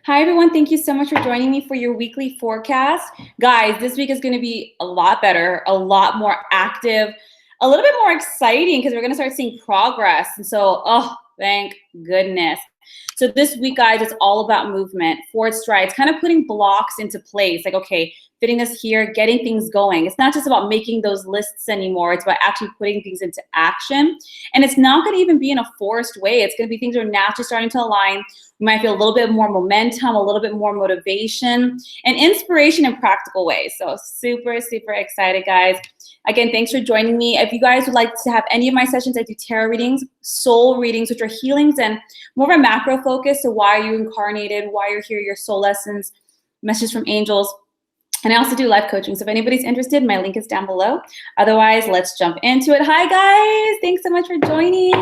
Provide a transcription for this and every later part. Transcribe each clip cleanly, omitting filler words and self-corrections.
Hi, everyone. Thank you so much for joining me for your weekly forecast. Guys, this week is going to be a lot better, a lot more active, a little bit more exciting because we're going to start seeing progress. And so, oh, thank goodness. So this week, guys, it's all about movement, forward strides, kind of putting blocks into place. Like, okay, fitting us here, getting things going. It's not just about making those lists anymore. It's about actually putting things into action. And it's not going to even be in a forced way. It's going to be things that are naturally starting to align. You might feel a little bit more momentum, a little bit more motivation, and inspiration in practical ways. So super, super excited, guys. Again, thanks for joining me. If you guys would like to have any of my sessions, I do tarot readings, soul readings, which are healings and more of a macro focus. So why are you incarnated? Why you're here, your soul lessons, messages from angels. And I also do life coaching. So if anybody's interested, my link is down below. Otherwise, let's jump into it. Hi, guys. Thanks so much for joining.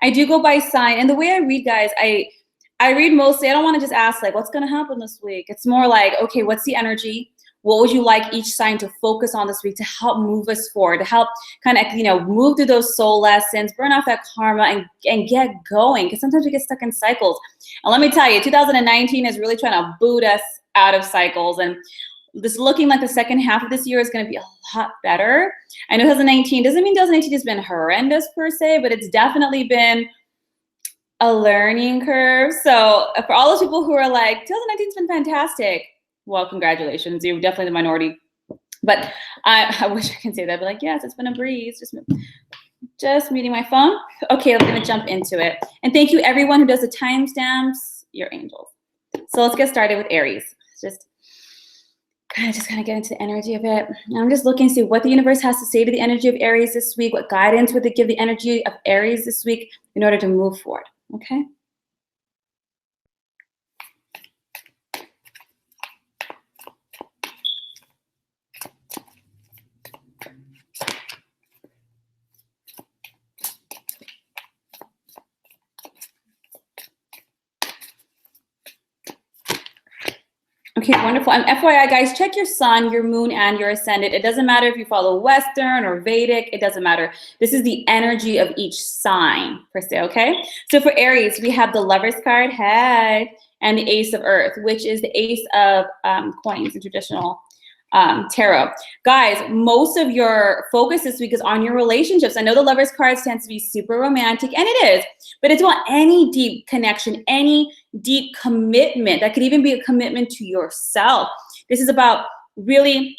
I do go by sign. And the way I read, guys, I read mostly, I don't want to just ask like, what's going to happen this week? It's more like, okay, what's the energy? What would you like each sign to focus on this week to help move us forward, to help kind of, move through those soul lessons, burn off that karma and get going? Because sometimes we get stuck in cycles. And let me tell you, 2019 is really trying to boot us out of cycles. And this looking like the second half of this year is going to be a lot better. I know 2019 doesn't mean 2019 has been horrendous per se, but it's definitely been a learning curve. So for all those people who are like, 2019's been fantastic, well, congratulations. You're definitely the minority. But I wish I can say that. But like, yes, it's been a breeze. Just muting my phone. Okay, I'm going to jump into it. And thank you, everyone who does the timestamps. You're angels. So let's get started with Aries. Just kind of get into the energy of it. And I'm just looking to see what the universe has to say to the energy of Aries this week. What guidance would they give the energy of Aries this week in order to move forward? Okay. Okay, wonderful. And FYI, guys, check your sun, your moon, and your ascendant. It doesn't matter if you follow Western or Vedic. It doesn't matter. This is the energy of each sign, per se, okay? So for Aries, we have the Lover's card, hey, and the Ace of Earth, which is the Ace of coins in traditional tarot. Guys, most of your focus this week is on your relationships. I know the Lover's cards tends to be super romantic, and it is, but it's about any deep connection, any deep commitment. That could even be a commitment to yourself. This is about really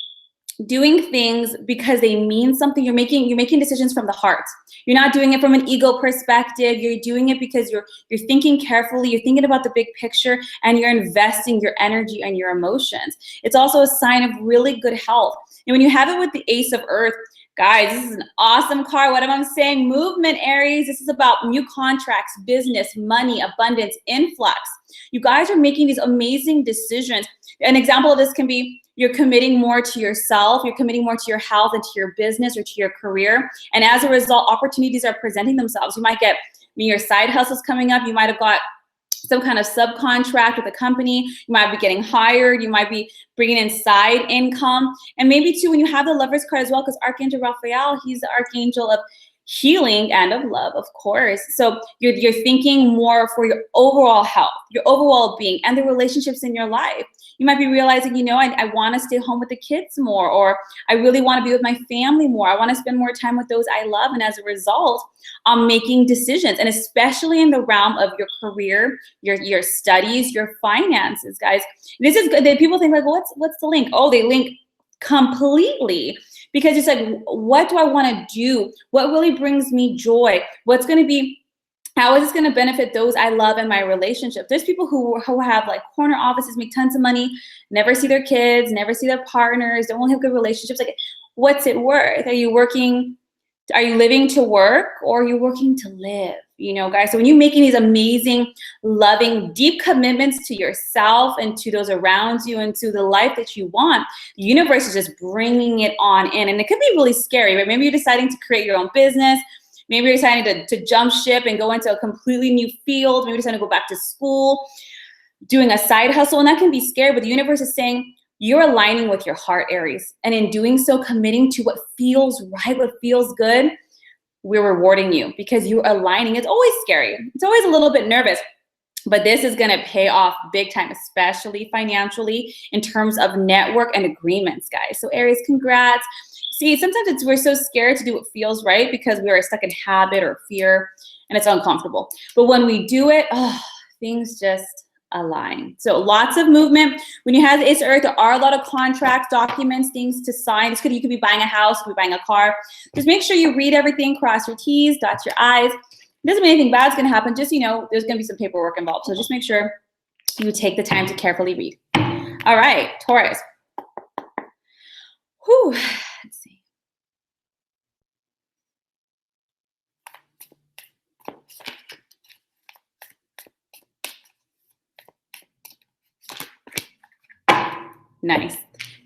doing things because they mean something. You're making decisions from the heart. You're not doing it from an ego perspective. You're doing it because you're thinking carefully. You're thinking about the big picture, and you're investing your energy and your emotions. It's also a sign of really good health. And when you have it with the Ace of Earth, guys, this is an awesome card. What am I saying? Movement, Aries. This is about new contracts, business, money, abundance, influx. You guys are making these amazing decisions. An example of this can be you're committing more to yourself, you're committing more to your health and to your business or to your career. And as a result, opportunities are presenting themselves. You might get your side hustles coming up. You might have got some kind of subcontract with a company. You might be getting hired. You might be bringing in side income. And maybe too, when you have the Lover's card as well, because Archangel Raphael, he's the archangel of healing and of love, of course. So you're thinking more for your overall health, your overall being, and the relationships in your life. You might be realizing, I want to stay home with the kids more, or I really want to be with my family more. I want to spend more time with those I love. And as a result, I'm making decisions, and especially in the realm of your career, your studies, your finances, guys. This is good. People think like, well, what's the link? Oh, they link completely. Because it's like, what do I want to do? What really brings me joy? What's going to be, how is this going to benefit those I love in my relationship? There's people who have like corner offices, make tons of money, never see their kids, never see their partners, don't have good relationships. Like, what's it worth? Are you living to work, or are you working to live? Guys, so when you're making these amazing, loving, deep commitments to yourself and to those around you and to the life that you want, the universe is just bringing it on in. And it could be really scary, right? Maybe you're deciding to create your own business. Maybe you're deciding to jump ship and go into a completely new field. Maybe you're deciding to go back to school, doing a side hustle. And that can be scary, but the universe is saying, you're aligning with your heart, Aries. And in doing so, committing to what feels right, what feels good, we're rewarding you because you're aligning. It's always scary. It's always a little bit nervous. But this is going to pay off big time, especially financially in terms of network and agreements, guys. So Aries, congrats. See, sometimes we're so scared to do what feels right because we are stuck in habit or fear and it's uncomfortable. But when we do it, things just align. So lots of movement. When you have the Ace of Earth, there are a lot of contracts, documents, things to sign. You could be buying a house, you could be buying a car. Just make sure you read everything, cross your T's, dot your I's. Doesn't mean anything bad's gonna happen. Just, there's gonna be some paperwork involved. So just make sure you take the time to carefully read. All right, Taurus. Whew. Let's see. Nice.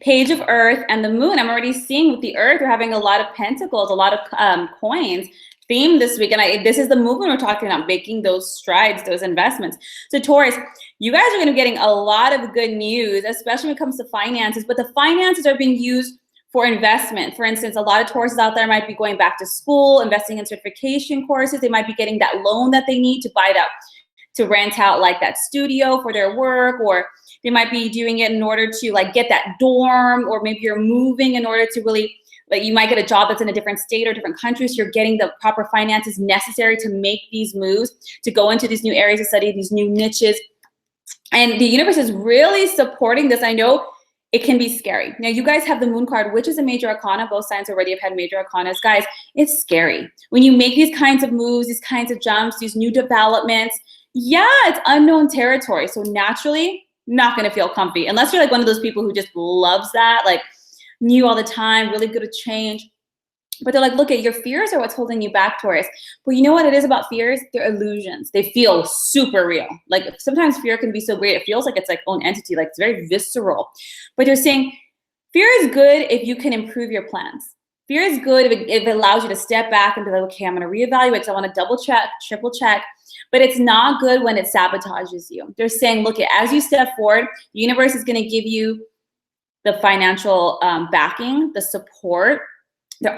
Page of Earth and the Moon. I'm already seeing with the Earth, we're having a lot of pentacles, a lot of coins theme this week. And this is the movement we're talking about, making those strides, those investments. So Taurus, you guys are going to be getting a lot of good news, especially when it comes to finances. But the finances are being used for investment. For instance, a lot of Tauruses out there might be going back to school, investing in certification courses. They might be getting that loan that they need to buy that, to rent out like that studio for their work, or they might be doing it in order to like get that dorm, or maybe you're moving in order to really, like you might get a job that's in a different state or different country, so you're getting the proper finances necessary to make these moves, to go into these new areas of study, these new niches. And the universe is really supporting this. I know it can be scary. Now, you guys have the Moon card, which is a major arcana. Both signs already have had major arcanas. Guys, it's scary. When you make these kinds of moves, these kinds of jumps, these new developments, yeah, it's unknown territory. So naturally, not going to feel comfy unless you're like one of those people who just loves that, like new all the time, really good at change. But they're like, look, at your fears are what's holding you back, Taurus. But you know what it is about fears? They're illusions. They feel super real. Like sometimes fear can be so great. It feels like it's like own entity, like it's very visceral. But they're saying fear is good if you can improve your plans. Fear is good if it allows you to step back and be like, okay, I'm going to reevaluate. So I want to double check, triple check. But it's not good when it sabotages you. They're saying, look, as you step forward, the universe is going to give you the financial backing, the support.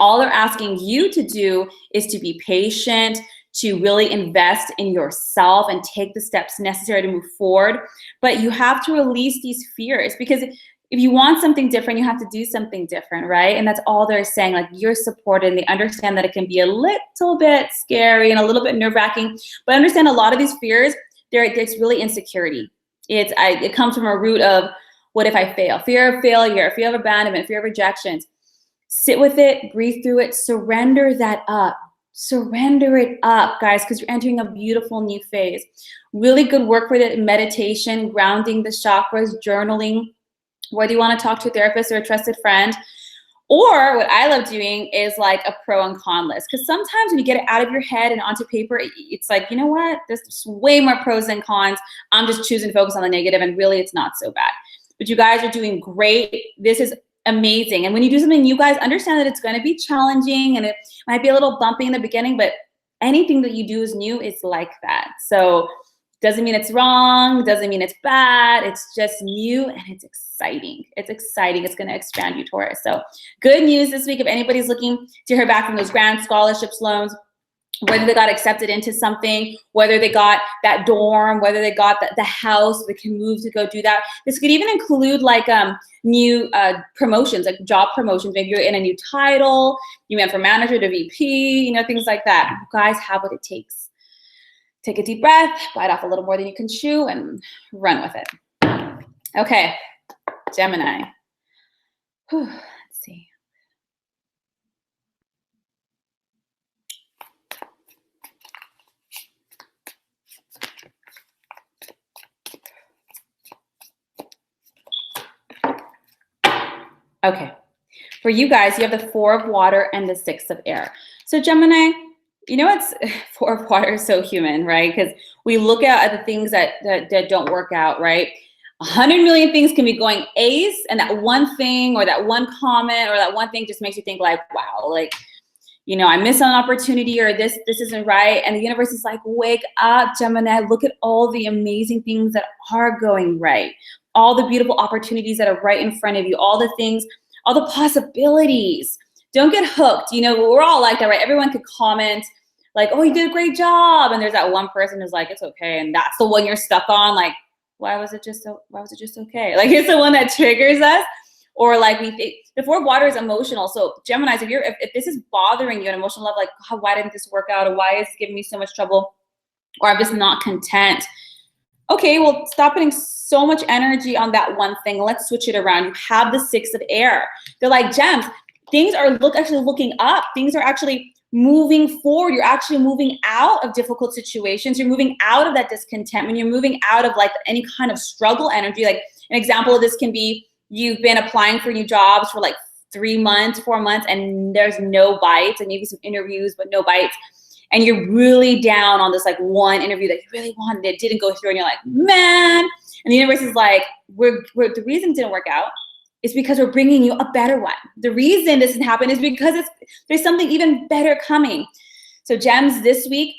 All they're asking you to do is to be patient, to really invest in yourself and take the steps necessary to move forward. But you have to release these fears, because if you want something different, you have to do something different, right? And that's all they're saying. Like, you're supported, and they understand that it can be a little bit scary and a little bit nerve-wracking. But understand a lot of these fears, it's really insecurity. It comes from a root of, what if I fail? Fear of failure, fear of abandonment, fear of rejections. Sit with it, breathe through it, surrender that up. Surrender it up, guys, because you're entering a beautiful new phase. Really good work with it, meditation, grounding the chakras, journaling. Whether you want to talk to a therapist or a trusted friend, or what I love doing is like a pro and con list. Because sometimes when you get it out of your head and onto paper, it's like, you know what? There's way more pros than cons. I'm just choosing to focus on the negative, and really it's not so bad. But you guys are doing great. This is amazing. And when you do something, you guys understand that it's going to be challenging and it might be a little bumpy in the beginning, but anything that you do is new is like that. So doesn't mean it's wrong, doesn't mean it's bad. It's just new and it's exciting. It's exciting. It's going to expand you, Taurus. So good news this week. If anybody's looking to hear back from those grant scholarships, loans, whether they got accepted into something, whether they got that dorm, whether they got the house, they can move to go do that. This could even include like new promotions, like job promotions. Maybe you're in a new title, you went from manager to VP, things like that. You guys have what it takes. Take a deep breath, bite off a little more than you can chew, and run with it. Okay, Gemini. Whew, let's see. Okay, for you guys, you have the 4 of water and the 6 of air. So Gemini, it's 4 of water is so human, right? Because we look at the things that don't work out, right? 100 million things can be going ace, and that one thing or that one comment or that one thing just makes you think like, wow, like, I missed an opportunity, or this isn't right. And the universe is like, wake up, Gemini, look at all the amazing things that are going right. All the beautiful opportunities that are right in front of you, all the things, all the possibilities. Don't get hooked. We're all like that, right? Everyone could comment like, oh, you did a great job. And there's that one person who's like, it's okay. And that's the one you're stuck on. Like, why was it just okay? Like, it's the one that triggers us. Or like the 4 of water is emotional. So Geminis, if this is bothering you on emotional level, like, oh, why didn't this work out? Or why is it giving me so much trouble? Or I'm just not content. Okay, well, stop putting so much energy on that one thing. Let's switch it around. You have the 6 of air. They're like, Gems, things are actually looking up. Things are actually moving forward. You're actually moving out of difficult situations. You're moving out of that discontentment. You're moving out of like any kind of struggle energy. Like an example of this can be you've been applying for new jobs for like 3 months, 4 months, and there's no bites, and maybe some interviews, but no bites. And you're really down on this like one interview that you really wanted, it didn't go through, and you're like, man. And the universe is like, the reason it didn't work out is because we're bringing you a better one. The reason this didn't happen is because there's something even better coming. So Gems, this week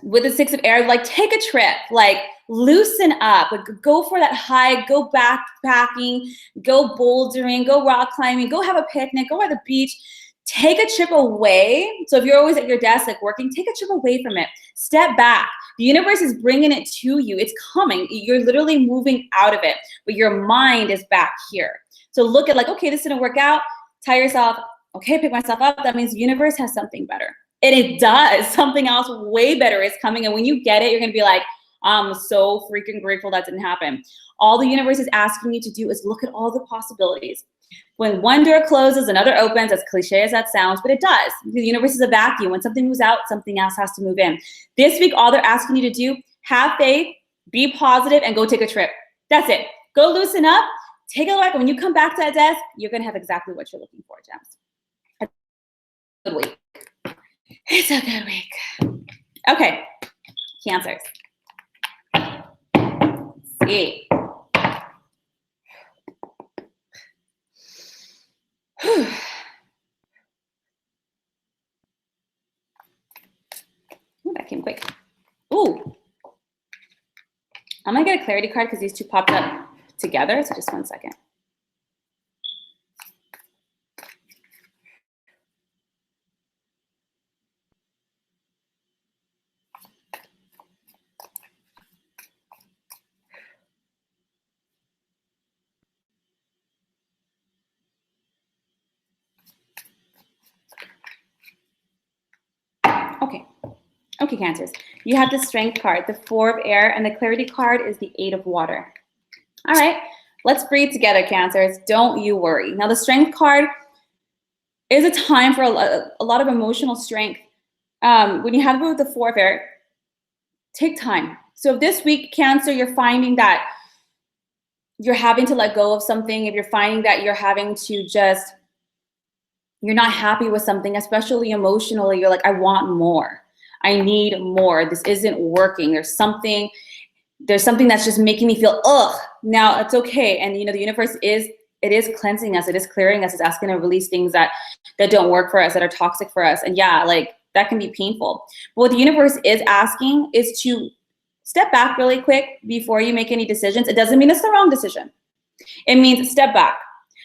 with the 6 of air, like take a trip, like loosen up, like go for that hike, go backpacking, go bouldering, go rock climbing, go have a picnic, go by the beach. Take a trip away. So if you're always at your desk, like working, take a trip away from it. Step back. The universe is bringing it to you. It's coming. You're literally moving out of it, but your mind is back here. So look at like, okay, this didn't work out. Tell yourself, okay, pick myself up. That means the universe has something better. And it does. Something else way better is coming. And when you get it, you're going to be like, I'm so freaking grateful that didn't happen. All the universe is asking you to do is look at all the possibilities. When one door closes, another opens, as cliche as that sounds, but it does. The universe is a vacuum. When something moves out, something else has to move in. This week, all they're asking you to do, have faith, be positive, and go take a trip. That's it. Go loosen up, take a look. When you come back to that desk, you're going to have exactly what you're looking for, Gems. Good week. It's a good week. Okay, Cancers. Let's see. Ooh, that came quick. Ooh. I'm going to get a clarity card because these two popped up together. So just one second. Okay, Cancers. You have the Strength card, the 4 of air, and the Clarity card is the 8 of water. All right, let's breathe together, Cancers. Don't you worry. Now, the Strength card is a time for a lot of emotional strength. When you have it with the 4 of air, take time. So this week, Cancer, you're finding that you're having to let go of something, if you're finding that you're having to just, you're not happy with something, especially emotionally, you're like, I want more. I need more. This isn't working. There's something that's just making me feel, ugh. Now it's okay. And the universe is cleansing us. It is clearing us. It's asking to release things that don't work for us, that are toxic for us. And yeah, like that can be painful. But what the universe is asking is to step back really quick before you make any decisions. It doesn't mean it's the wrong decision. It means step back,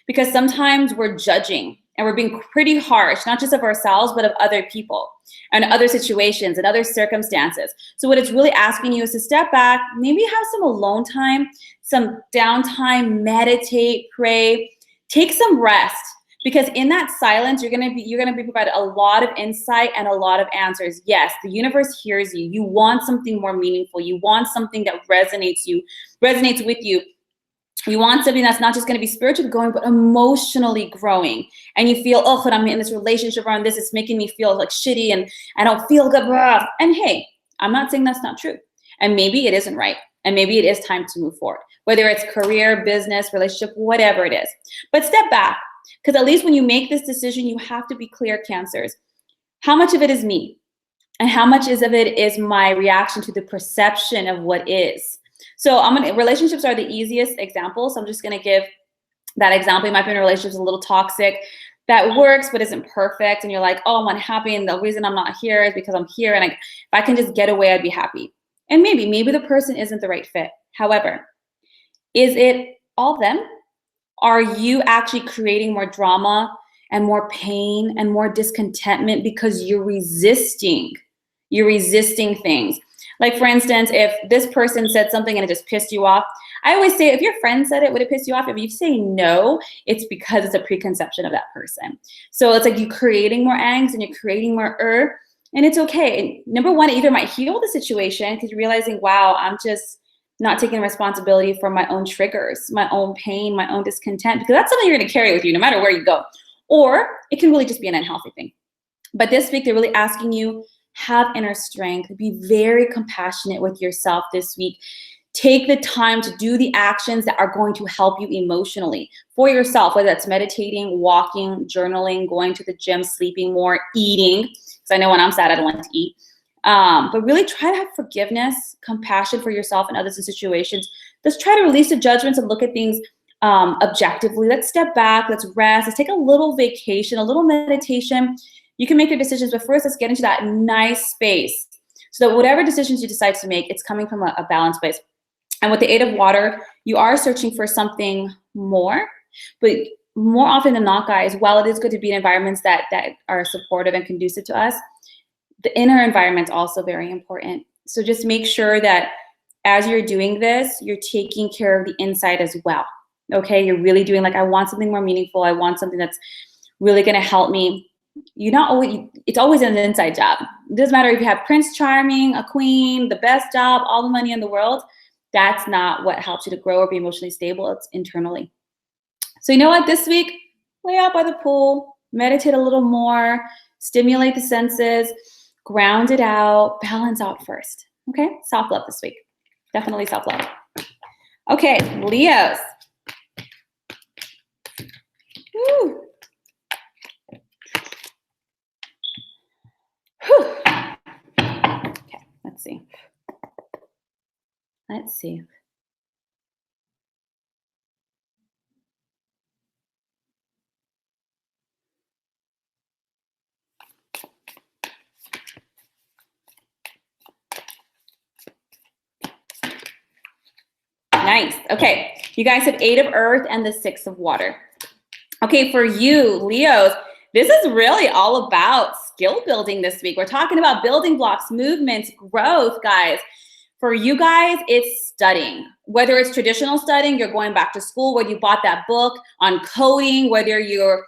because sometimes we're judging and we're being pretty harsh, not just of ourselves, but of other people and other situations and other circumstances. So what it's really asking you is to step back, maybe have some alone time, some downtime, meditate, pray, take some rest, because in that silence, you're gonna be provided a lot of insight and a lot of answers. Yes, the universe hears you. You want something more meaningful. You want something that resonates with you. You want something that's not just going to be spiritually growing, but emotionally growing. And you feel, oh, when I'm in this relationship around this, it's making me feel like shitty and I don't feel good. Blah. And hey, I'm not saying that's not true. And maybe it isn't right. And maybe it is time to move forward, whether it's career, business, relationship, whatever it is. But step back, because at least when you make this decision, you have to be clear, Cancers. How much of it is me? And how much of it is my reaction to the perception of what is? So relationships are the easiest example. So I'm just going to give that example. You might be in a relationship that's a little toxic, that works but isn't perfect. And you're like, oh, I'm unhappy. And the reason I'm not here is because I'm here. And if I can just get away, I'd be happy. And maybe the person isn't the right fit. However, is it all them? Are you actually creating more drama and more pain and more discontentment because you're resisting You're resisting things. Like for instance, if this person said something and it just pissed you off, I always say if your friend said it, would it piss you off? If you say no, it's because it's a preconception of that person. So it's like you're creating more angst and you're creating more and it's okay. And number one, it either might heal the situation because you're realizing, wow, I'm just not taking responsibility for my own triggers, my own pain, my own discontent, because that's something you're going to carry with you no matter where you go. Or it can really just be an unhealthy thing. But this week, they're really asking you, have inner strength, be very compassionate with yourself this week. Take the time to do the actions that are going to help you emotionally for yourself, whether that's meditating, walking, journaling, going to the gym, sleeping more, eating. Because I know when I'm sad, I don't like to eat. But really try to have forgiveness, compassion for yourself and others in situations. Let's try to release the judgments and look at things objectively. Let's step back. Let's rest. Let's take a little vacation, a little meditation. You can make your decisions, but first let's get into that nice space so that whatever decisions you decide to make, it's coming from a balanced place. And with the aid of water, you are searching for something more, but more often than not, guys, while it is good to be in environments that are supportive and conducive to us, the inner environment is also very important. So just make sure that as you're doing this, you're taking care of the inside as well. Okay, you're really doing like, I want something more meaningful. I want something that's really going to help me. It's always an inside job. It doesn't matter if you have Prince Charming, a queen, the best job, all the money in the world. That's not what helps you to grow or be emotionally stable. It's internally. So you know what? This week, lay out by the pool, meditate a little more, stimulate the senses, ground it out, balance out first. Okay? Self-love this week. Definitely self-love. Okay, Leos. Woo. Whew. Okay, let's see. Let's see. Nice. Okay, you guys have 8 of Earth and the 6 of Water. Okay, for you, Leos, this is really all about skill building this week. We're talking about building blocks, movements, growth, guys. For you guys, it's studying. Whether it's traditional studying, you're going back to school, whether you bought that book on coding, whether you're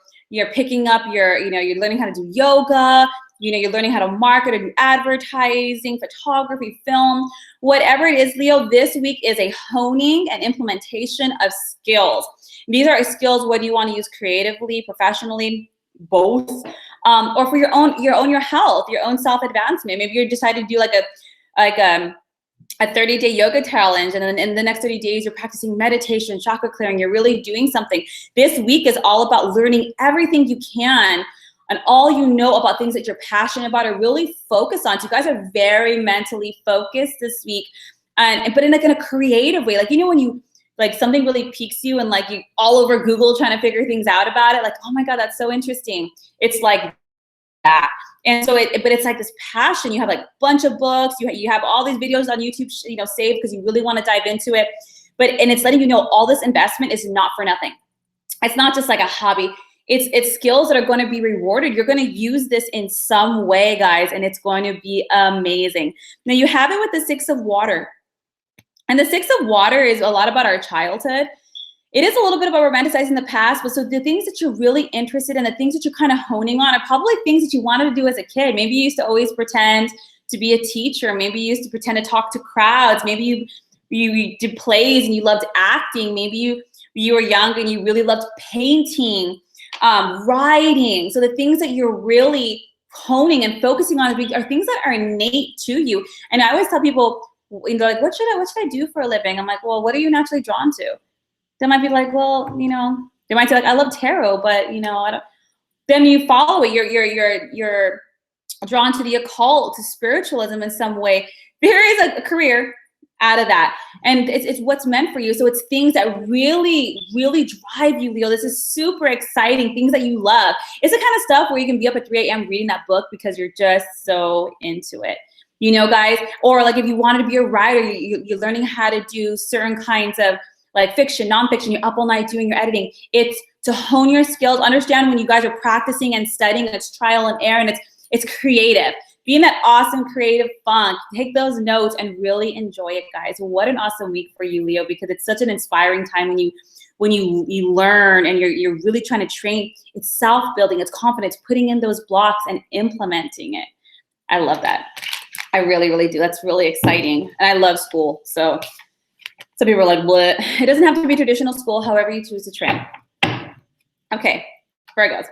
picking up you're learning how to do yoga, you're learning how to market or do advertising, photography, film, whatever it is, Leo, this week is a honing and implementation of skills. These are skills, whether you want to use creatively, professionally, both, or for your health, your own self-advancement. Maybe you decide to do like a 30-day yoga challenge, and then in the next 30 days, you're practicing meditation, chakra clearing, you're really doing something. This week is all about learning everything you can and all you know about things that you're passionate about or really focus on. So you guys are very mentally focused this week, but in like in a creative way. Like, when you, like something really piques you and like you all over Google trying to figure things out about it, like, oh my God, that's so interesting. It's like that. And so but it's like this passion. You have like a bunch of books, you have all these videos on YouTube, saved because you really want to dive into it. And it's letting you know all this investment is not for nothing. It's not just like a hobby. It's skills that are going to be rewarded. You're going to use this in some way, guys, and it's going to be amazing. Now you have it with the 6 of Water. And the 6 of Water is a lot about our childhood. It is a little bit about romanticizing the past, but so the things that you're really interested in, the things that you're kind of honing on are probably things that you wanted to do as a kid. Maybe you used to always pretend to be a teacher. Maybe you used to pretend to talk to crowds. Maybe you did plays and you loved acting. Maybe you were young and you really loved painting, writing. So the things that you're really honing and focusing on are things that are innate to you. And I always tell people, they're like, what should I do for a living? I'm like, well, what are you naturally drawn to? They might be like, well, they might say like, I love tarot, but I don't. Then you follow it. You're drawn to the occult, to spiritualism in some way. There is a career out of that, and it's what's meant for you. So it's things that really, really drive you, Leo. This is super exciting. Things that you love. It's the kind of stuff where you can be up at 3 a.m. reading that book because you're just so into it. Guys, or like if you wanted to be a writer, you're learning how to do certain kinds of like fiction, nonfiction, you're up all night doing your editing. It's to hone your skills. Understand when you guys are practicing and studying, it's trial and error, and it's creative. Be in that awesome creative funk. Take those notes and really enjoy it, guys. What an awesome week for you, Leo, because it's such an inspiring time when you learn and you're really trying to train. It's self-building, it's confidence, putting in those blocks and implementing it. I love that. I really, really do. That's really exciting. And I love school. So some people are like, bleh. It doesn't have to be traditional school, however you choose to train. Okay, Virgos.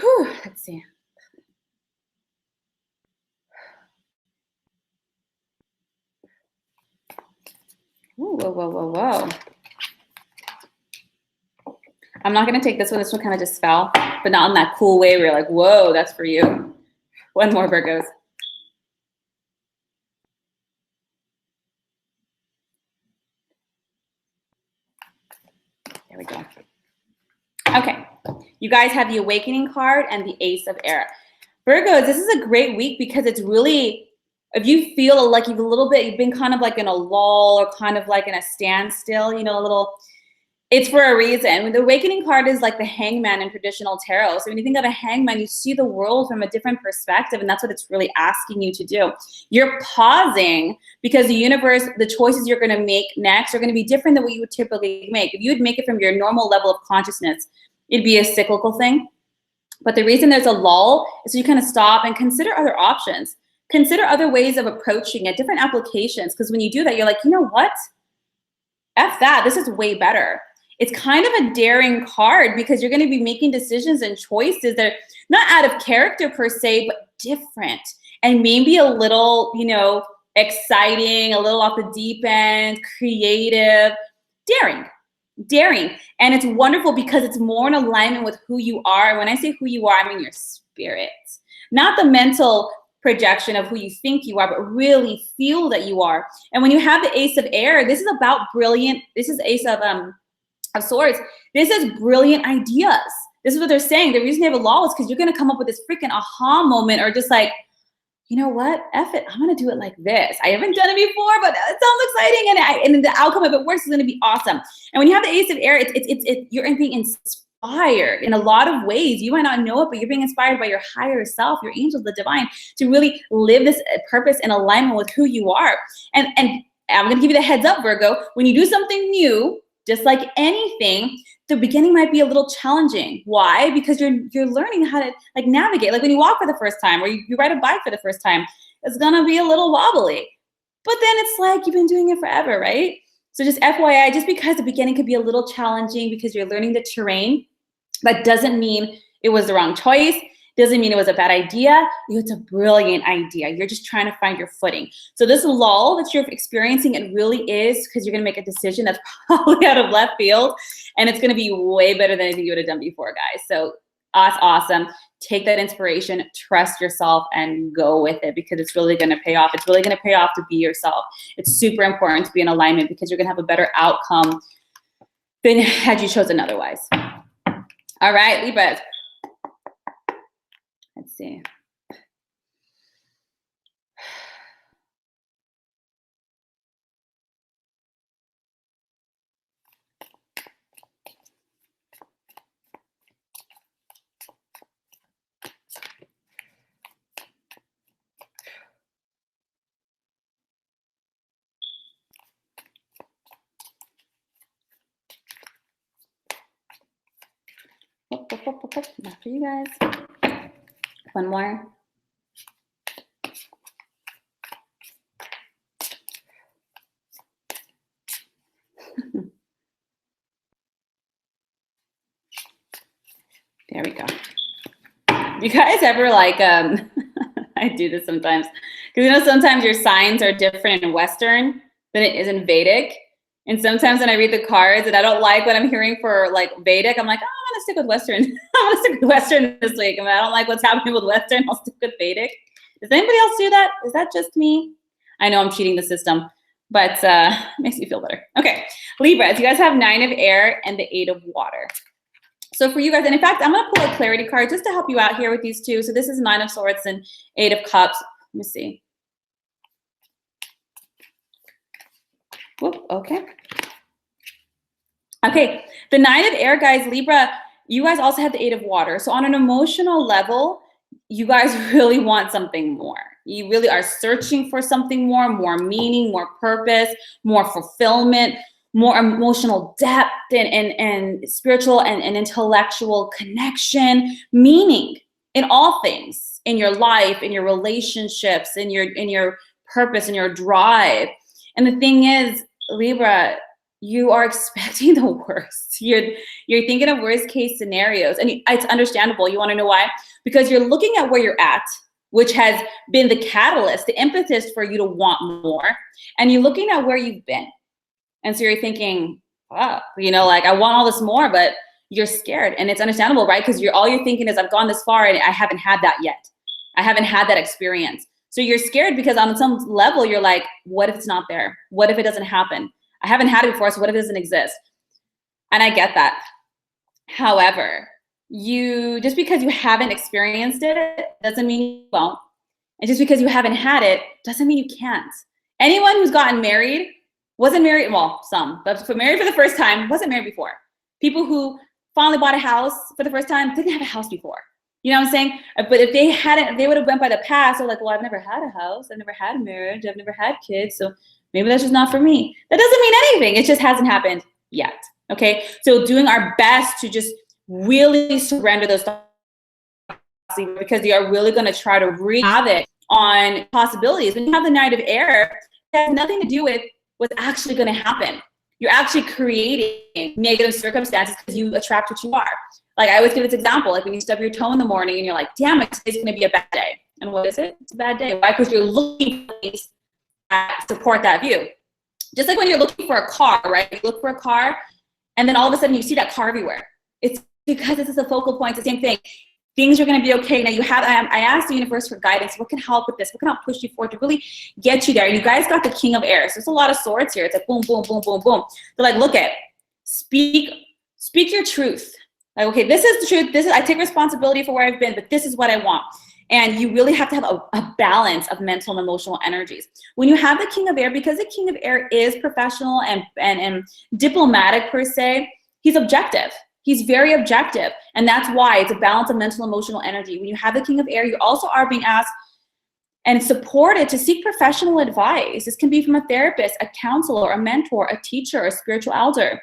Whew, let's see. Ooh, whoa, whoa, whoa, whoa. I'm not going to take this one. This one kind of just fell, but not in that cool way where you're like, whoa, that's for you. One more, Virgos. There we go. Okay, you guys have the Awakening card and the Ace of Air. Virgos, this is a great week because it's really, if you feel like you've been kind of like in a lull or kind of like in a standstill, you know, a little, it's for a reason. The Awakening card is like the hangman in traditional tarot. So when you think of a hangman, you see the world from a different perspective, and that's what it's really asking you to do. You're pausing because the universe, the choices you're going to make next are going to be different than what you would typically make. If you would make it from your normal level of consciousness, it'd be a cyclical thing. But the reason there's a lull is so you kind of stop and consider other options. Consider other ways of approaching it, different applications. Because when you do that, you're like, you know what? F that, this is way better. It's kind of a daring card because you're going to be making decisions and choices that are not out of character per se, but different and maybe a little, you know, exciting, a little off the deep end, creative, daring. And it's wonderful because it's more in alignment with who you are. And when I say who you are, I mean your spirit, not the mental projection of who you think you are, but really feel that you are. And when you have the Ace of Air, this is about brilliant. This is Ace of Swords. This is brilliant ideas. This is what they're saying. The reason they have a law is because you're going to come up with this freaking aha moment, or just like, you know what? F it. I'm going to do it like this. I haven't done it before, but it sounds exciting. And the outcome, if it works, is going to be awesome. And when you have the Ace of Air, you're being inspired in a lot of ways. You might not know it, but you're being inspired by your higher self, your angels, the divine, to really live this purpose in alignment with who you are. And I'm going to give you the heads up, Virgo. When you do something new, just like anything, the beginning might be a little challenging. Why? Because you're learning how to like navigate. Like when you walk for the first time or you ride a bike for the first time, it's gonna be a little wobbly. But then it's like you've been doing it forever, right? So just FYI, just because the beginning could be a little challenging because you're learning the terrain, that doesn't mean it was the wrong choice. Doesn't mean it was a bad idea. It's a brilliant idea. You're just trying to find your footing. So this lull that you're experiencing, it really is because you're going to make a decision that's probably out of left field, and it's going to be way better than anything you would have done before, guys. So that's awesome. Take that inspiration, trust yourself, and go with it because it's really going to pay off. It's really going to pay off to be yourself. It's super important to be in alignment because you're going to have a better outcome than had you chosen otherwise. All right, Libras. Let's see. Not for you guys. One more. There we go. You guys ever like, I do this sometimes, because you know sometimes your signs are different in Western than it is in Vedic. And sometimes when I read the cards and I don't like what I'm hearing for like Vedic, I'm like, oh, I'm gonna stick with Western. I'm gonna stick with Western this week. I mean, I don't like what's happening with Western, I'll stick with Vedic. Does anybody else do that? Is that just me? I know I'm cheating the system, but it makes me feel better. Okay, Libras, you guys have 9 of Air and the 8 of Water. So for you guys, and in fact, I'm gonna pull a clarity card just to help you out here with these two. So this is 9 of Swords and 8 of Cups. Let me see. Whoop, okay. Okay, the 9 of Air, guys, Libra, you guys also have the 8 of Water. So on an emotional level, you guys really want something more. You really are searching for something more meaning, more purpose, more fulfillment, more emotional depth and spiritual and intellectual connection, meaning in all things, in your life, in your relationships, in your purpose, in your drive. And the thing is, Libra, you are expecting the worst. You're thinking of worst case scenarios, and it's understandable. You want to know why? Because you're looking at where you're at, which has been the catalyst, the impetus for you to want more, and you're looking at where you've been, and so you're thinking, wow, like I want all this more, but you're scared, and it's understandable, right? Because all you're thinking is, I've gone this far, and I haven't had that yet. I haven't had that experience, so you're scared because on some level you're like, what if it's not there? What if it doesn't happen? I haven't had it before, so what if it doesn't exist? And I get that. However, just because you haven't experienced it doesn't mean you won't. And just because you haven't had it doesn't mean you can't. Anyone who's gotten married, wasn't married, well, some, but married for the first time, wasn't married before. People who finally bought a house for the first time didn't have a house before. You know what I'm saying? But if they hadn't, if they would have went by the past, they're like, well, I've never had a house, I've never had a marriage, I've never had kids, so maybe that's just not for me. That doesn't mean anything. It just hasn't happened yet. Okay? So doing our best to just really surrender those thoughts, because they are really going to try to wreak havoc on possibilities. When you have the Knight of Air, it has nothing to do with what's actually going to happen. You're actually creating negative circumstances because you attract what you are. Like I always give this example, like when you stub your toe in the morning and you're like, damn it, today's going to be a bad day. And what is it? It's a bad day. Why? Because you're looking for things that support that view. Just like when you're looking for a car, right? You look for a car and then all of a sudden you see that car everywhere. It's because this is a focal point. It's the same thing. Things are going to be okay. Now I asked the universe for guidance. What can help with this? What can help push you forward to really get you there? You guys got the King of Air. So there's a lot of swords here. It's like boom, boom, boom, boom, boom. They're like, look at, speak your truth. Like, okay, this is the truth. I take responsibility for where I've been, but this is what I want. And you really have to have a balance of mental and emotional energies. When you have the King of Air, because the King of Air is professional and diplomatic per se, he's objective. He's very objective. And that's why it's a balance of mental and emotional energy. When you have the King of Air, you also are being asked and supported to seek professional advice. This can be from a therapist, a counselor, a mentor, a teacher, a spiritual elder,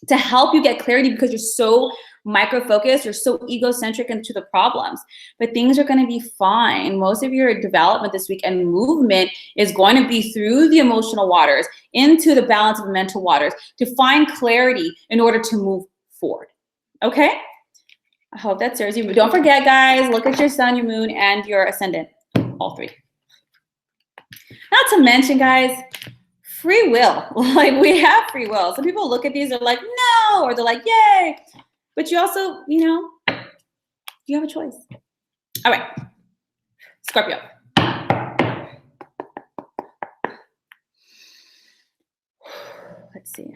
to help you get clarity, because you're so micro-focused, you're so egocentric into the problems. But things are going to be fine. Most of your development this week and movement is going to be through the emotional waters into the balance of the mental waters to find clarity in order to move forward. Okay? I hope that serves you. But don't forget, guys, look at your sun, your moon, and your ascendant. All three. Not to mention, guys, free will. Like, we have free will. Some people look at these, they're like, no, or they're like, yay. But you also, you have a choice. All right, Scorpio. Let's see.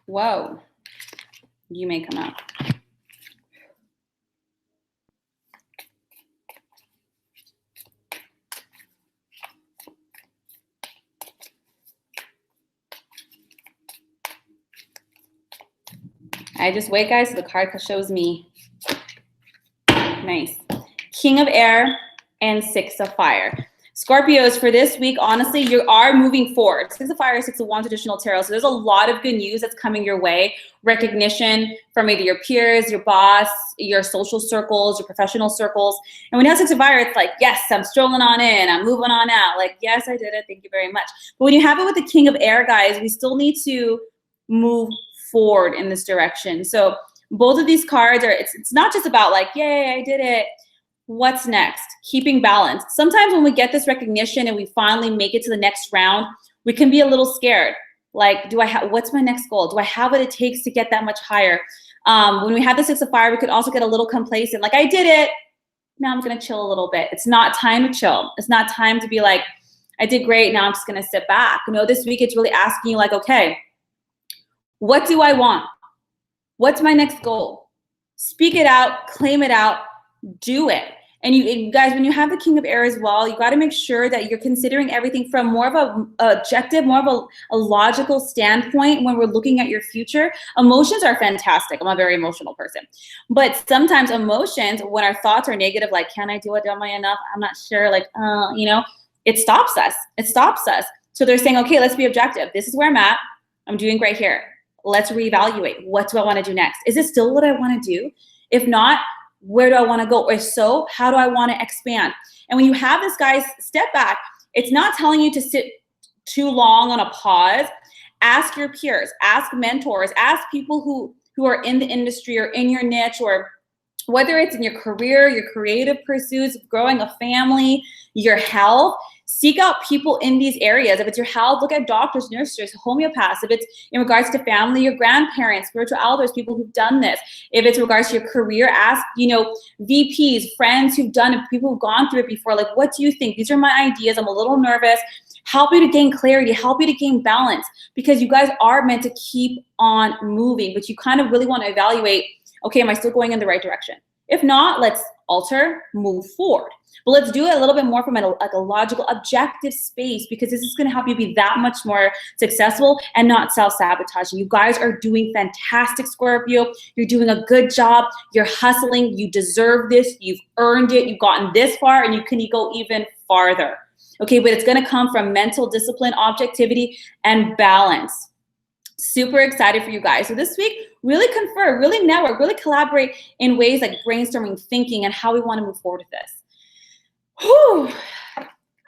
Whoa, you may come out. I just wait, guys, so the card shows me. Nice. King of Air and Six of Fire. Scorpios, for this week, honestly, you are moving forward. Six of Fire, Six of Wands, traditional tarot. So there's a lot of good news that's coming your way. Recognition from either your peers, your boss, your social circles, your professional circles. And when you have Six of Fire, it's like, yes, I'm strolling on in. I'm moving on out. Like, yes, I did it. Thank you very much. But when you have it with the King of Air, guys, we still need to move forward in this direction. So both of these cards are, it's not just about like, yay, I did it. What's next? Keeping balance. Sometimes when we get this recognition and we finally make it to the next round, we can be a little scared. Like, what's my next goal? Do I have what it takes to get that much higher? When we have the Six of Fire, we could also get a little complacent. Like, I did it. now I'm going to chill a little bit. It's not time to chill. It's not time to be like, I did great. Now I'm just going to sit back. You know, this week it's really asking you like, okay, what do I want? What's my next goal? Speak it out, claim it out, do it. And you guys, when you have the King of Air as well, you got to make sure that you're considering everything from more of a objective, more of a logical standpoint when we're looking at your future. Emotions are fantastic. I'm a very emotional person. But sometimes emotions, when our thoughts are negative, like, can I do it? Am I enough? I'm not sure. Like, you know, it stops us. It stops us. So they're saying, okay, let's be objective. This is where I'm at. I'm doing great here. Let's reevaluate. What do I want to do next? Is it still what I want to do? If not, where do I want to go? Or so, how do I want to expand? And when you have this, guys, step back. It's not telling you to sit too long on a pause. Ask your peers, ask mentors, ask people who are in the industry or in your niche, or whether it's in your career, your creative pursuits, growing a family, your health. Seek out people in these areas. If it's your health, look at doctors, nurses, homeopaths. If it's in regards to family, your grandparents, spiritual elders, people who've done this. If it's in regards to your career, ask, you know, VPs, friends who've done it, people who've gone through it before. Like, what do you think? These are my ideas. I'm a little nervous. Help you to gain clarity, help you to gain balance, because you guys are meant to keep on moving, but you kind of really want to evaluate, okay, am I still going in the right direction? If not, let's alter, move forward. But let's do it a little bit more from a logical, objective space, because this is going to help you be that much more successful and not self-sabotaging. You guys are doing fantastic, Scorpio. You're doing a good job. You're hustling. You deserve this. You've earned it. You've gotten this far, and you can go even farther. Okay, but it's going to come from mental discipline, objectivity, and balance. Super excited for you guys. So this week, really confer, really network, really collaborate in ways like brainstorming, thinking, and how we want to move forward with this. Whew.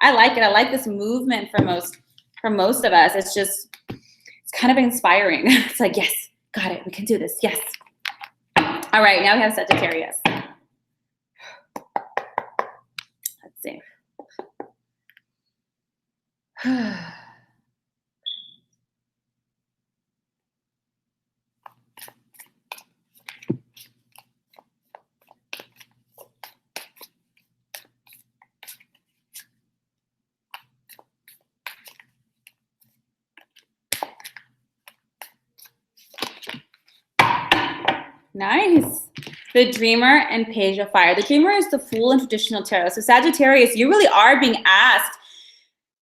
I like it. I like this movement for most of us. It's kind of inspiring. It's like, yes, got it. We can do this. Yes. All right, now we have Sagittarius. Let's see. Nice. The Dreamer and Page of Fire. The Dreamer is the Fool in traditional tarot. So Sagittarius, you really are being asked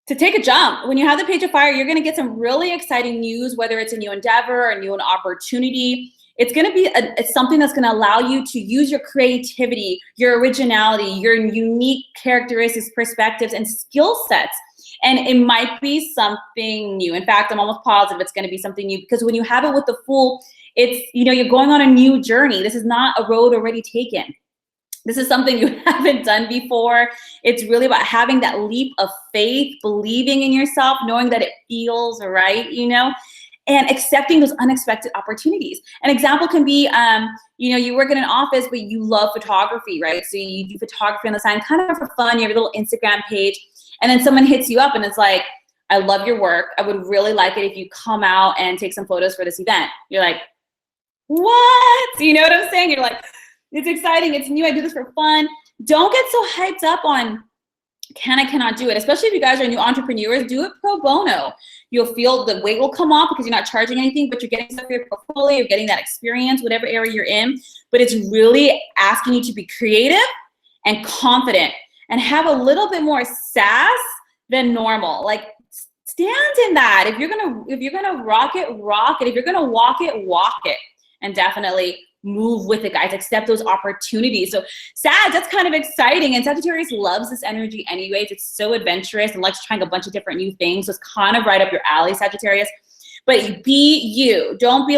to take a jump. When you have the Page of Fire, you're going to get some really exciting news, whether it's a new endeavor, a new opportunity. It's going to be it's something that's going to allow you to use your creativity, your originality, your unique characteristics, perspectives, and skill sets. And it might be something new. In fact, I'm almost positive it's going to be something new, because when you have it with the Fool, it's, you know, you're going on a new journey. This is not a road already taken. This is something you haven't done before. It's really about having that leap of faith, believing in yourself, knowing that it feels right, you know, and accepting those unexpected opportunities. An example can be, you know, you work in an office, but you love photography, right? So you do photography on the side, kind of for fun. You have a little Instagram page, and then someone hits you up and it's like, I love your work. I would really like it if you come out and take some photos for this event. You're like, what? You know what I'm saying? You're like, it's exciting. It's new. I do this for fun. Don't get so hyped up on cannot do it. Especially if you guys are new entrepreneurs, do it pro bono. You'll feel the weight will come off because you're not charging anything, but you're getting stuff for your portfolio, you're getting that experience, whatever area you're in. But it's really asking you to be creative and confident and have a little bit more sass than normal. Like, stand in that. If you're gonna rock it, rock it. If you're gonna walk it. And definitely move with it, guys. Accept those opportunities. So Sag, that's kind of exciting. And Sagittarius loves this energy anyways. It's so adventurous and likes trying a bunch of different new things. So it's kind of right up your alley, Sagittarius. But be you. Don't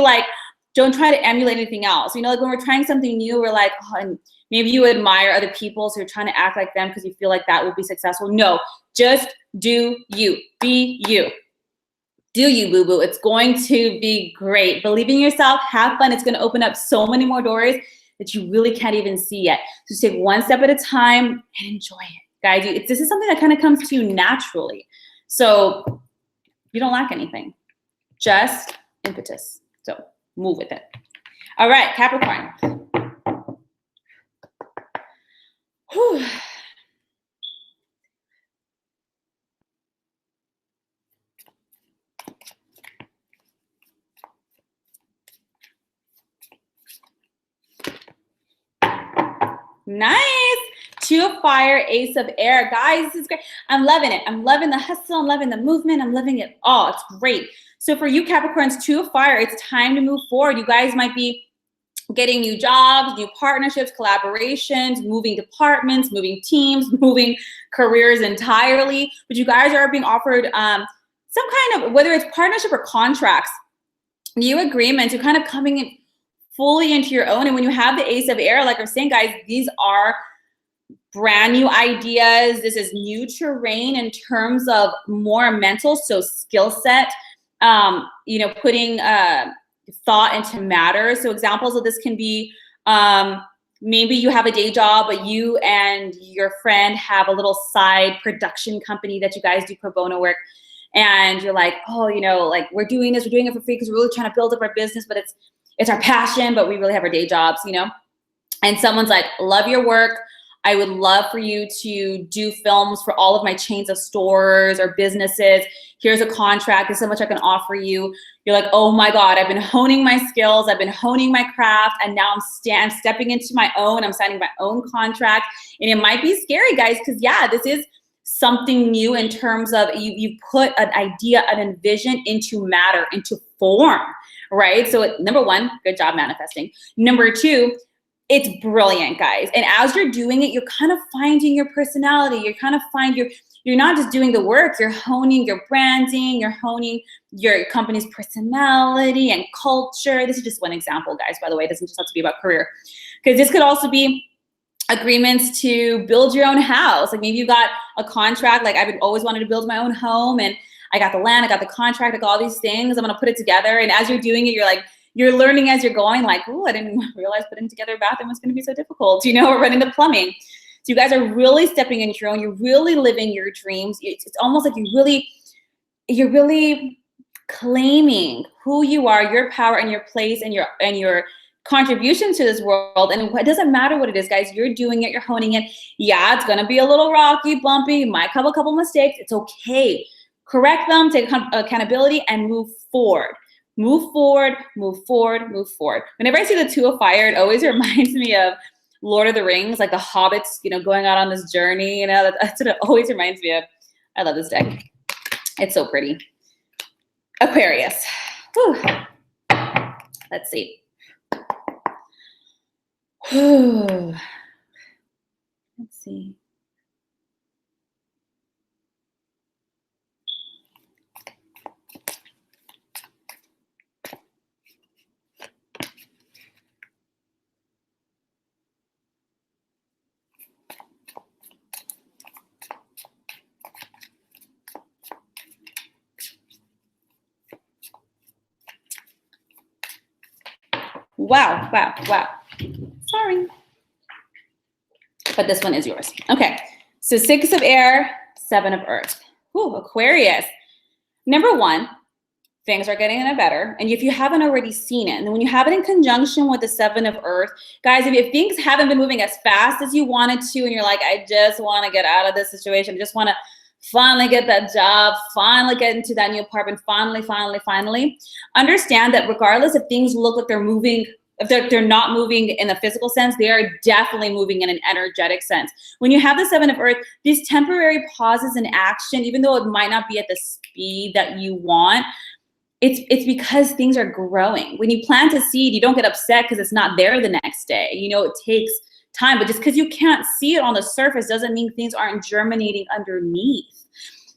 try to emulate anything else. You know, like when we're trying something new, we're like, oh, and maybe you admire other people, so you're trying to act like them because you feel like that will be successful. No, just do you. Be you. Do you, boo-boo. It's going to be great. Believe in yourself. Have fun. It's going to open up so many more doors that you really can't even see yet. So just take one step at a time and enjoy it. Guys, this is something that kind of comes to you naturally. So you don't lack anything. Just impetus. So move with it. All right, Capricorn. Whew. Nice. Two of fire, ace of air. Guys, this is great. I'm loving it. I'm loving the hustle. I'm loving the movement. I'm loving it all. It's great. So for you Capricorns, two of fire, it's time to move forward. You guys might be getting new jobs, new partnerships, collaborations, moving departments, moving teams, moving careers entirely. But you guys are being offered some kind of, whether it's partnership or contracts, new agreements. You're kind of coming in fully into your own. And when you have the ace of air, like I'm saying, guys, these are brand new ideas. This is new terrain in terms of more mental, so skill set, you know, putting thought into matter. So examples of this can be maybe you have a day job, but you and your friend have a little side production company that you guys do pro bono work. And you're like, oh, you know, like we're doing this, we're doing it for free because we're really trying to build up our business, but it's our passion, but we really have our day jobs, you know? And someone's like, love your work. I would love for you to do films for all of my chains of stores or businesses. Here's a contract. This is how much I can offer you. You're like, oh my God, I've been honing my skills. I've been honing my craft. And now I'm stepping into my own. I'm signing my own contract. And it might be scary, guys, because yeah, this is something new in terms of you put an idea, an envision into matter, into form, right? So number one, good job manifesting. Number two, it's brilliant, guys. And as you're doing it, you're kind of finding your personality. You're kind of you're not just doing the work, you're honing your branding, you're honing your company's personality and culture. This is just one example, guys, by the way. It doesn't just have to be about career. Because this could also be agreements to build your own house. Like maybe you got a contract, like I've always wanted to build my own home and I got the land, I got the contract, I got all these things, I'm gonna put it together. And as you're doing it, you're learning as you're going, like, oh, I didn't realize putting together a bathroom was gonna be so difficult, you know, or running the plumbing. So you guys are really stepping into your own, you're really living your dreams. It's almost like you're really claiming who you are, your power and your place and your contribution to this world. And it doesn't matter what it is, guys, you're doing it, you're honing it. Yeah, it's gonna be a little rocky, bumpy, you might have a couple mistakes. It's okay. Correct them, take accountability and move forward. Move forward, move forward, move forward. Whenever I see the two of fire, it always reminds me of Lord of the Rings, like the hobbits, you know, going out on this journey, you know, that's what it always reminds me of. I love this deck. It's so pretty. Aquarius. Whew. Let's see. Let's see. Wow, wow, wow. Sorry. But this one is yours. Okay, so 6 of air, 7 of earth. Ooh, Aquarius. Number one, things are getting better. And if you haven't already seen it, and when you have it in conjunction with the 7 of earth, guys, if things haven't been moving as fast as you wanted to, and you're like, I just want to get out of this situation, I just want to finally get that job, finally get into that new apartment, finally, understand that regardless if things look like they're moving, if they're not moving in the physical sense, they are definitely moving in an energetic sense. When you have the 7 of earth, these temporary pauses in action, even though it might not be at the speed that you want, it's because things are growing. When you plant a seed, you don't get upset because it's not there the next day. You know, it takes time, but just because you can't see it on the surface doesn't mean things aren't germinating underneath.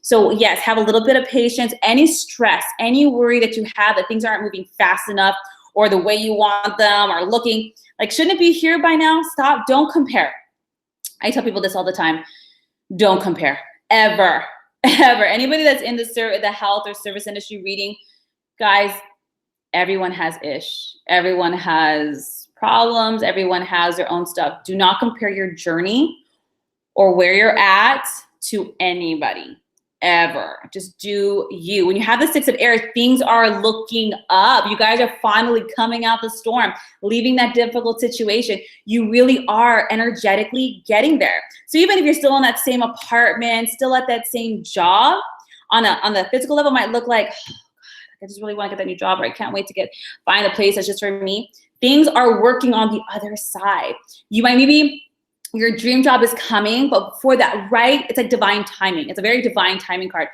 So yes, have a little bit of patience. Any stress, any worry that you have that things aren't moving fast enough or the way you want them or looking, like, shouldn't it be here by now? Stop, don't compare. I tell people this all the time. Don't compare, ever, ever. Anybody that's in the health or service industry reading, guys, everyone has ish. Everyone has problems. Everyone has their own stuff. Do not compare your journey or where you're at to anybody. ever. Just do you. When you have the 6 of air, things are looking up. You guys are finally coming out the storm, leaving that difficult situation. You really are energetically getting there. So even if you're still in that same apartment, still at that same job, on the physical level might look like, oh, God, I just really want to get that new job, or I can't wait to find a place that's just for me. Things are working on the other side. You might maybe your dream job is coming, but for that, right? It's like divine timing. It's a very divine timing card.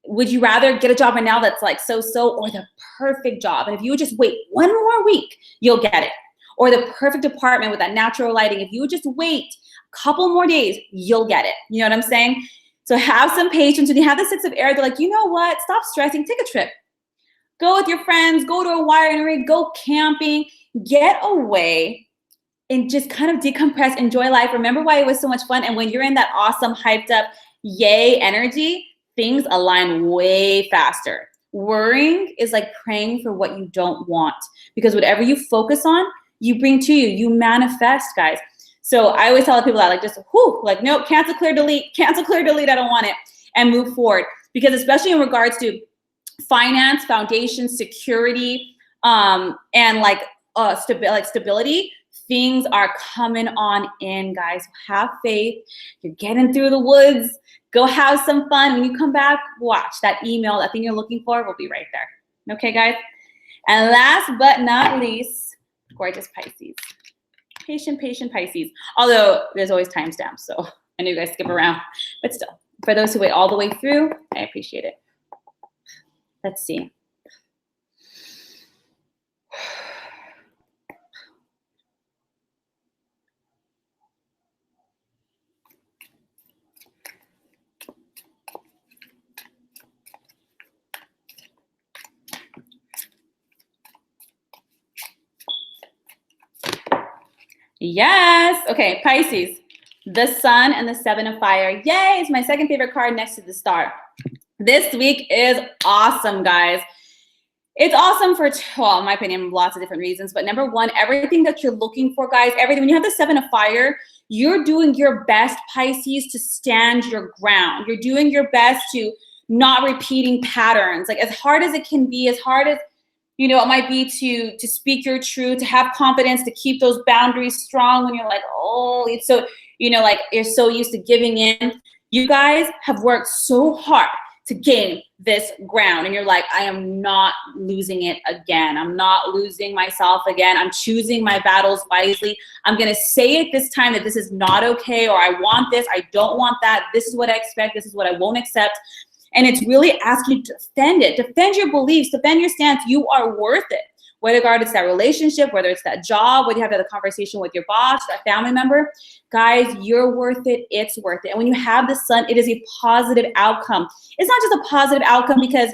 Would you rather get a job right now that's like so-so, or the perfect job? And if you would just wait one more week, you'll get it. Or the perfect apartment with that natural lighting. If you would just wait a couple more days, you'll get it. You know what I'm saying? So have some patience. When you have the 6 of air, they're like, you know what? Stop stressing. Take a trip. Go with your friends. Go to a winery. Go camping. Get away and just kind of decompress, enjoy life. Remember why it was so much fun. And when you're in that awesome, hyped up, yay energy, things align way faster. Worrying is like praying for what you don't want, because whatever you focus on, you bring to you. You manifest, guys. So I always tell people that, like, just whoo, like, nope, cancel, clear, delete, I don't want it, and move forward. Because especially in regards to finance, foundation, security, and like stability, things are coming on in, guys. Have faith. You're getting through the woods. Go have some fun. When you come back, watch that email, that thing you're looking for will be right there. Okay, guys? And last but not least, gorgeous Pisces. Patient Pisces. Although there's always timestamps, so I know you guys skip around. But still, for those who wait all the way through, I appreciate it. Let's see. Yes. Okay, Pisces. The Sun and the 7 of Fire. Yay, it's my second favorite card next to the Star. This week is awesome, guys. It's awesome for, well, in my opinion, lots of different reasons. But number one, everything that you're looking for, guys, everything. When you have the 7 of Fire, you're doing your best, Pisces, to stand your ground. You're doing your best to not repeating patterns. Like, as hard as it can be, as hard as, you know, it might be to speak your truth, to have confidence, to keep those boundaries strong when you're like, oh, it's so, you know, like you're so used to giving in. You guys have worked so hard to gain this ground. And you're like, I am not losing it again. I'm not losing myself again. I'm choosing my battles wisely. I'm going to say it this time that this is not okay, or I want this, I don't want that. This is what I expect. This is what I won't accept. And it's really asking you to defend it. Defend your beliefs, defend your stance. You are worth it. Whether it's that relationship, whether it's that job, whether you have that conversation with your boss, that family member, guys, you're worth it. It's worth it. And when you have the Sun, it is a positive outcome. It's not just a positive outcome because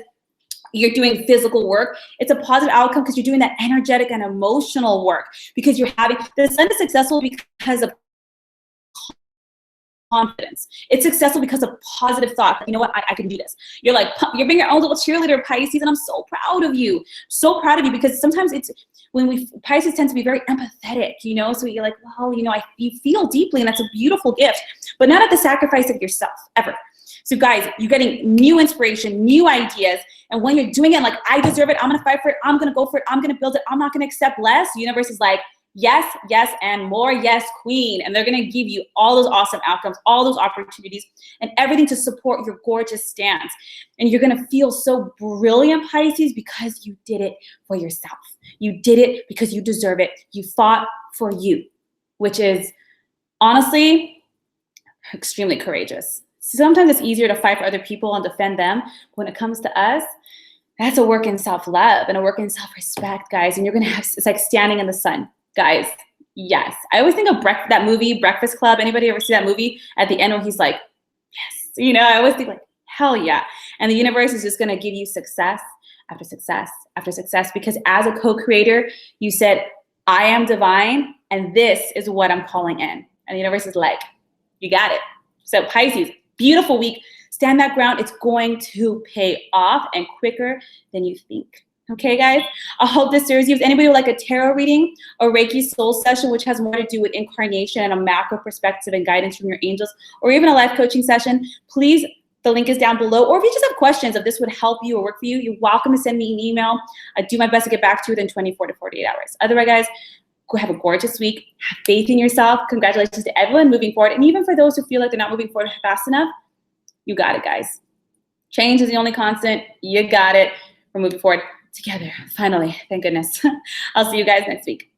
you're doing physical work. It's a positive outcome because you're doing that energetic and emotional work, because you're having, the Sun is successful because of confidence. It's successful because of positive thought. You know what? I can do this. You're like, you're being your own little cheerleader, Pisces, and I'm so proud of you. So proud of you, because sometimes it's when Pisces tend to be very empathetic, you know, so you're like, well, you know, you feel deeply, and that's a beautiful gift, but not at the sacrifice of yourself, ever. So guys, you're getting new inspiration, new ideas, and when you're doing it like, I deserve it, I'm going to fight for it, I'm going to go for it, I'm going to build it, I'm not going to accept less. The universe is like, yes, yes, and more. Yes, queen. And they're going to give you all those awesome outcomes, all those opportunities, and everything to support your gorgeous stance. And you're going to feel so brilliant, Pisces, because you did it for yourself. You did it because you deserve it. You fought for you, which is honestly extremely courageous. Sometimes it's easier to fight for other people and defend them. But when it comes to us, that's a work in self-love and a work in self-respect, guys. And you're going to have, it's like standing in the sun. Guys, yes. I always think of that movie, Breakfast Club. Anybody ever see that movie at the end where he's like, yes. You know, I always think like, hell yeah. And the universe is just going to give you success after success after success, because as a co-creator, you said, I am divine, and this is what I'm calling in. And the universe is like, you got it. So Pisces, beautiful week. Stand that ground. It's going to pay off, and quicker than you think. Okay, guys, I hope this serves you. If anybody would like a tarot reading or Reiki soul session, which has more to do with incarnation and a macro perspective and guidance from your angels, or even a life coaching session, please The link is down below. Or if you just have questions, if this would help you or work for you, you're welcome to send me an email. I do my best to get back to you within 24 to 48 hours. Otherwise, guys, go have a gorgeous week. Have faith in yourself. Congratulations to everyone moving forward. And even for those who feel like they're not moving forward fast enough, you got it, guys. Change is the only constant. You got it. We're moving forward together. Finally, thank goodness. I'll see you guys next week.